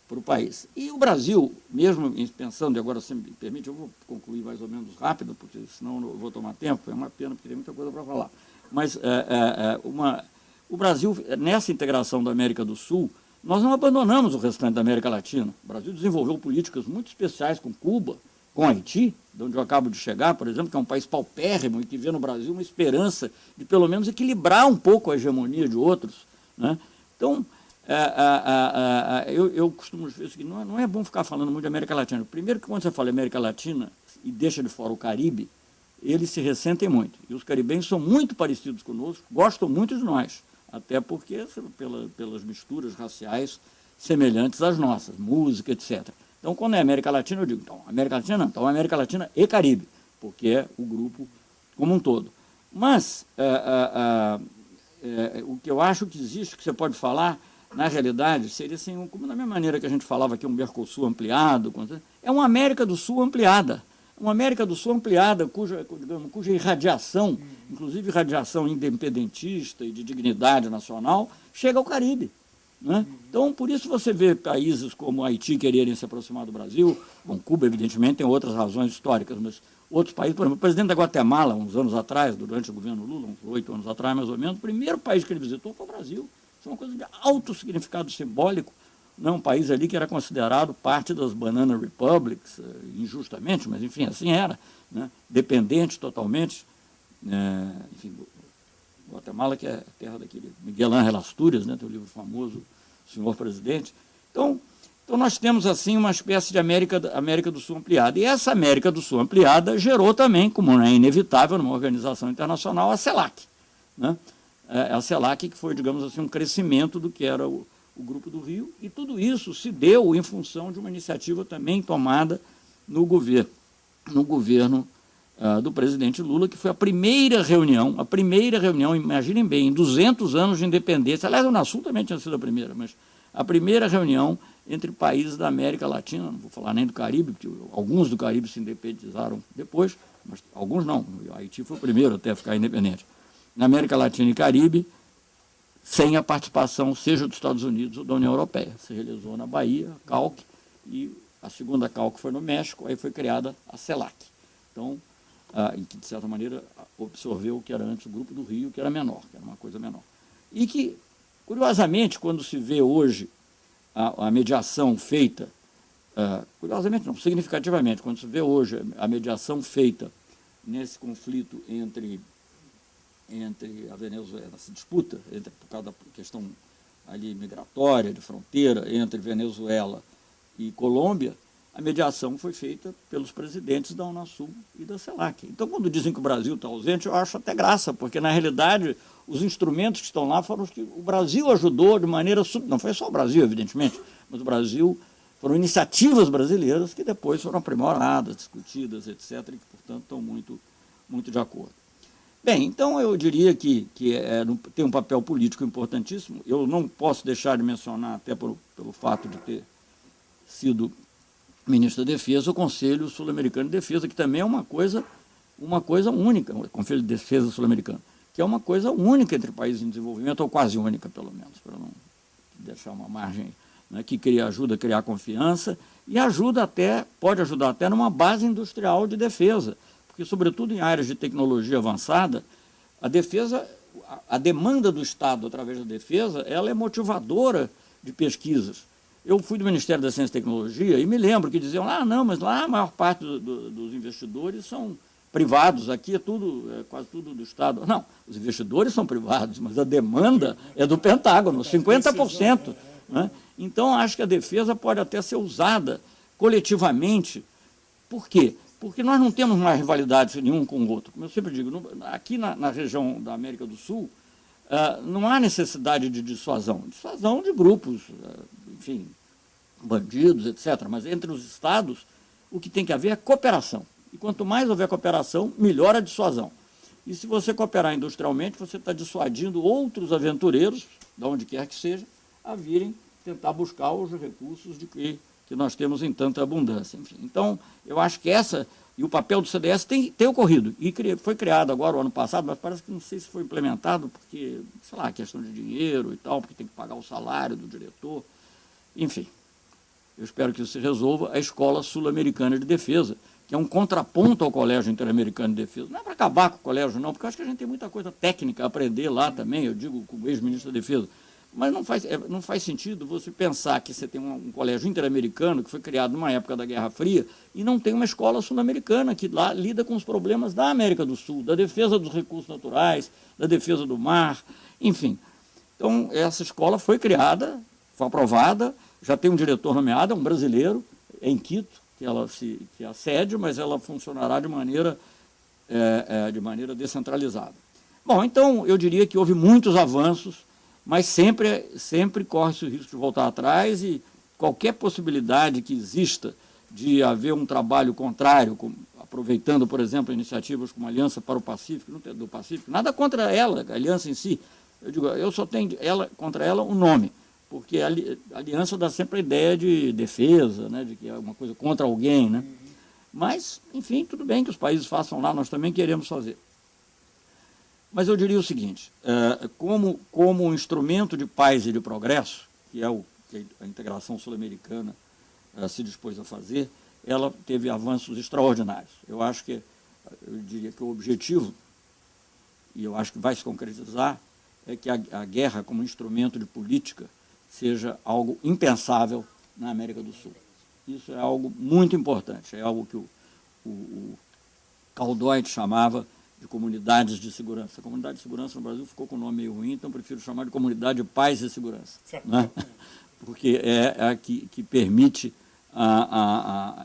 para o país. E o Brasil, mesmo pensando, e agora se me permite, eu vou concluir mais ou menos rápido, porque senão eu vou tomar tempo, é uma pena, porque tem muita coisa para falar. Mas o Brasil, nessa integração da América do Sul, nós não abandonamos o restante da América Latina. O Brasil desenvolveu políticas muito especiais com Cuba, com Haiti, de onde eu acabo de chegar, por exemplo, que é um país paupérrimo e que vê no Brasil uma esperança de, pelo menos, equilibrar um pouco a hegemonia de outros, né? Então, eu costumo dizer o seguinte, não é bom ficar falando muito de América Latina. Primeiro que quando você fala América Latina e deixa de fora o Caribe, eles se ressentem muito. E os caribenhos são muito parecidos conosco, gostam muito de nós, até porque pelas misturas raciais semelhantes às nossas, música, etc. Então, quando é América Latina, eu digo, então, América Latina não, então América Latina e Caribe, porque é o grupo como um todo. Mas o que eu acho que existe, que você pode falar, na realidade, seria assim, como da mesma maneira que a gente falava aqui, um Mercosul ampliado, é uma América do Sul ampliada. Uma América do Sul ampliada, cuja irradiação, inclusive irradiação independentista e de dignidade nacional, chega ao Caribe, né? Então, por isso você vê países como Haiti quererem se aproximar do Brasil. Bom, Cuba, evidentemente, tem outras razões históricas, mas outros países, por exemplo, o presidente da Guatemala, uns anos atrás, durante o governo Lula, uns 8 anos atrás, mais ou menos, o primeiro país que ele visitou foi o Brasil. Isso é uma coisa de alto significado simbólico, não, um país ali que era considerado parte das Banana Republics, injustamente, mas enfim, assim era, né? Dependente totalmente, enfim, Guatemala, que é a terra daquele Miguel Ángel Astúrias, né? Tem o livro famoso, Senhor Presidente. Então nós temos assim uma espécie de América do Sul ampliada. E essa América do Sul ampliada gerou também, como é inevitável numa organização internacional, a CELAC, né? A CELAC, que foi, digamos assim, um crescimento do que era o Grupo do Rio, e tudo isso se deu em função de uma iniciativa também tomada no governo do presidente Lula, que foi a primeira reunião, imaginem bem, em 200 anos de independência, aliás, a Unasul também tinha sido a primeira, mas a primeira reunião entre países da América Latina, não vou falar nem do Caribe, porque alguns do Caribe se independizaram depois, mas alguns não, o Haiti foi o primeiro até a ficar independente. Na América Latina e Caribe, sem a participação, seja dos Estados Unidos ou da União Europeia. Se realizou na Bahia, a CALC, e a segunda CALC foi no México, aí foi criada a CELAC. Então, em que, de certa maneira, absorveu o que era antes o Grupo do Rio, que era menor, que era uma coisa menor. E que, curiosamente, quando se vê hoje a mediação feita, curiosamente não, significativamente, quando se vê hoje a mediação feita nesse conflito entre a Venezuela, essa disputa, por causa da questão ali migratória, de fronteira, entre Venezuela e Colômbia, a mediação foi feita pelos presidentes da Unasul e da CELAC. Então, quando dizem que o Brasil está ausente, eu acho até graça, porque, na realidade, os instrumentos que estão lá foram os que o Brasil ajudou de maneira... Não foi só o Brasil, evidentemente, mas o Brasil... Foram iniciativas brasileiras que depois foram aprimoradas, discutidas, etc., e que, portanto, estão muito, muito de acordo. Bem, então eu diria que tem um papel político importantíssimo. Eu não posso deixar de mencionar, até pelo fato de ter sido ministro da Defesa, o Conselho Sul-Americano de Defesa, que também é uma coisa única, o Conselho de Defesa Sul-Americano, que é uma coisa única entre países em desenvolvimento, ou quase única, pelo menos, para não deixar uma margem, né, que ajuda a criar confiança e pode ajudar até numa base industrial de defesa, porque, sobretudo em áreas de tecnologia avançada, a demanda do Estado através da defesa, ela é motivadora de pesquisas. Eu fui do Ministério da Ciência e Tecnologia e me lembro que diziam, não, mas lá a maior parte dos investidores são privados, aqui quase tudo do Estado. Não, os investidores são privados, mas a demanda é do Pentágono, 50%. Né? Então, acho que a defesa pode até ser usada coletivamente. Por quê? Porque nós não temos mais rivalidade nenhum com o outro. Como eu sempre digo, aqui na região da América do Sul, não há necessidade de dissuasão de grupos, enfim, bandidos, etc. Mas entre os estados, o que tem que haver é cooperação. E quanto mais houver cooperação, melhor a dissuasão. E se você cooperar industrialmente, você está dissuadindo outros aventureiros, de onde quer que seja, a virem tentar buscar os recursos que nós temos em tanta abundância. Enfim, então, eu acho que e o papel do CDS tem ocorrido, e foi criado agora, o ano passado, mas parece que não sei se foi implementado, porque, sei lá, questão de dinheiro e tal, porque tem que pagar o salário do diretor, enfim. Eu espero que isso se resolva, a Escola Sul-Americana de Defesa, que é um contraponto ao Colégio Interamericano de Defesa. Não é para acabar com o colégio, não, porque eu acho que a gente tem muita coisa técnica a aprender lá também, eu digo como ex-ministro da Defesa. Mas não faz sentido você pensar que você tem um colégio interamericano que foi criado numa época da Guerra Fria e não tem uma escola sul-americana que lá lida com os problemas da América do Sul, da defesa dos recursos naturais, da defesa do mar, enfim. Então, essa escola foi criada, foi aprovada, já tem um diretor nomeado, é um brasileiro, é em Quito, que é a sede, mas ela funcionará de maneira descentralizada. Bom, então, eu diria que houve muitos avanços, mas sempre corre-se o risco de voltar atrás, e qualquer possibilidade que exista de haver um trabalho contrário, aproveitando, por exemplo, iniciativas como a Aliança para o Pacífico, do Pacífico, nada contra ela, a aliança em si, eu só tenho contra ela um nome, porque a aliança dá sempre a ideia de defesa, né, de que é uma coisa contra alguém, né? Mas, enfim, tudo bem que os países façam lá, nós também queremos fazer. Mas eu diria o seguinte, como um instrumento de paz e de progresso, que a integração sul-americana se dispôs a fazer, ela teve avanços extraordinários. Eu diria que o objetivo, e eu acho que vai se concretizar, é que a guerra como instrumento de política seja algo impensável na América do Sul. Isso é algo muito importante, é algo que o Caldói chamava de comunidades de segurança. A comunidade de segurança no Brasil ficou com um nome meio ruim, então prefiro chamar de comunidade de paz e segurança, né? Porque é a que permite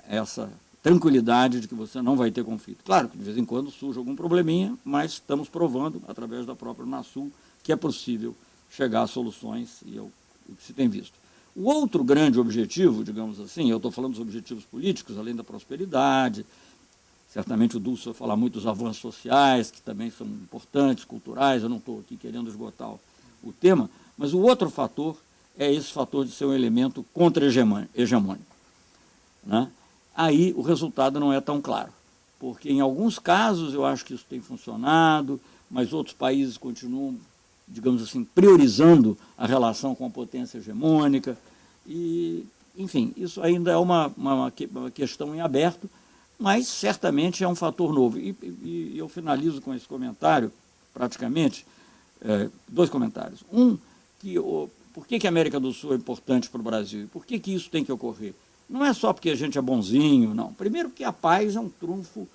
essa tranquilidade de que você não vai ter conflito. Claro que de vez em quando surge algum probleminha, mas estamos provando, através da própria Unasul, que é possível chegar a soluções, e é o que se tem visto. O outro grande objetivo, digamos assim, eu estou falando dos objetivos políticos, além da prosperidade, certamente o Dulce vai falar muito dos avanços sociais, que também são importantes, culturais, eu não estou aqui querendo esgotar o tema, mas o outro fator é esse fator de ser um elemento contra-hegemônico, né? Aí o resultado não é tão claro, porque em alguns casos eu acho que isso tem funcionado, mas outros países continuam, digamos assim, priorizando a relação com a potência hegemônica, e, enfim, isso ainda é uma questão em aberto, mas certamente é um fator novo. E eu finalizo com esse comentário, praticamente, dois comentários. Um, por que a América do Sul é importante para o Brasil? E por que isso tem que ocorrer? Não é só porque a gente é bonzinho, não. Primeiro porque a paz é um trunfo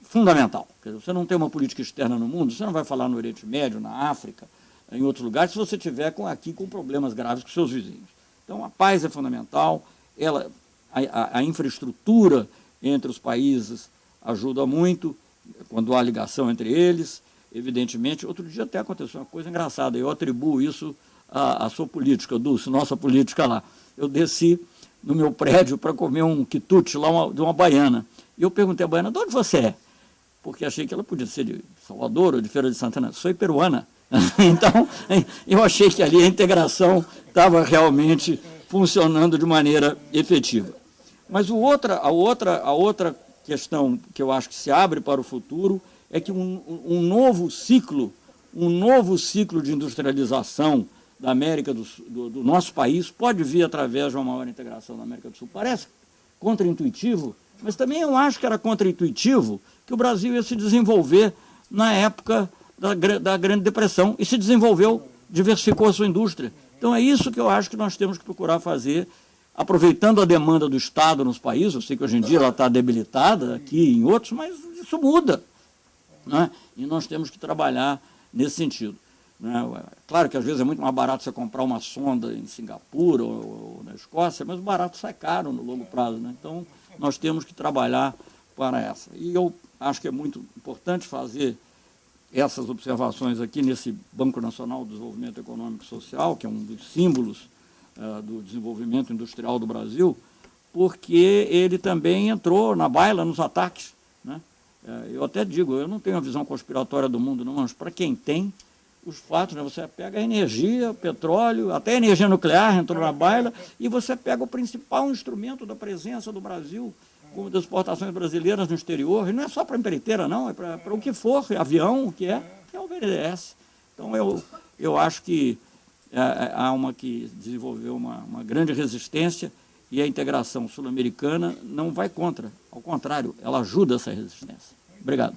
fundamental. Quer dizer, você não tem uma política externa no mundo, você não vai falar no Oriente Médio, na África, em outros lugares, se você estiver aqui com problemas graves com seus vizinhos. Então, a paz é fundamental, a infraestrutura entre os países ajuda muito, quando há ligação entre eles, evidentemente. Outro dia até aconteceu uma coisa engraçada, eu atribuo isso à sua política, Dulce, nossa política lá. Eu desci no meu prédio para comer um quitute lá de uma baiana, e eu perguntei à baiana, de onde você é? Porque achei que ela podia ser de Salvador ou de Feira de Santana. Sou peruana. Então, eu achei que ali a integração estava realmente funcionando de maneira efetiva. Mas a outra questão que eu acho que se abre para o futuro é que um novo ciclo de industrialização da América do nosso país pode vir através de uma maior integração na América do Sul. Parece contraintuitivo, mas também eu acho que era contraintuitivo que o Brasil ia se desenvolver na época da Grande Depressão, e se desenvolveu, diversificou a sua indústria. Então é isso que eu acho que nós temos que procurar fazer, aproveitando a demanda do Estado nos países. Eu sei que hoje em dia ela está debilitada aqui e em outros, mas isso muda, né? E nós temos que trabalhar nesse sentido, né? Claro que às vezes é muito mais barato você comprar uma sonda em Singapura ou na Escócia, mas o barato sai caro no longo prazo, né? Então nós temos que trabalhar para essa. E eu acho que é muito importante fazer essas observações aqui nesse Banco Nacional do Desenvolvimento Econômico e Social, que é um dos símbolos do desenvolvimento industrial do Brasil, porque ele também entrou na baila nos ataques, né? Eu até digo, eu não tenho uma visão conspiratória do mundo, não, mas para quem tem, os fatos, né? Você pega a energia, o petróleo, até a energia nuclear entrou na baila, e você pega o principal instrumento da presença do Brasil, como das exportações brasileiras no exterior, e não é só para a empreiteira, não, é para o que for, avião, o que é o BNDES. Então, eu acho que há uma que desenvolveu uma grande resistência, e a integração sul-americana não vai contra, ao contrário, ela ajuda essa resistência. Obrigado.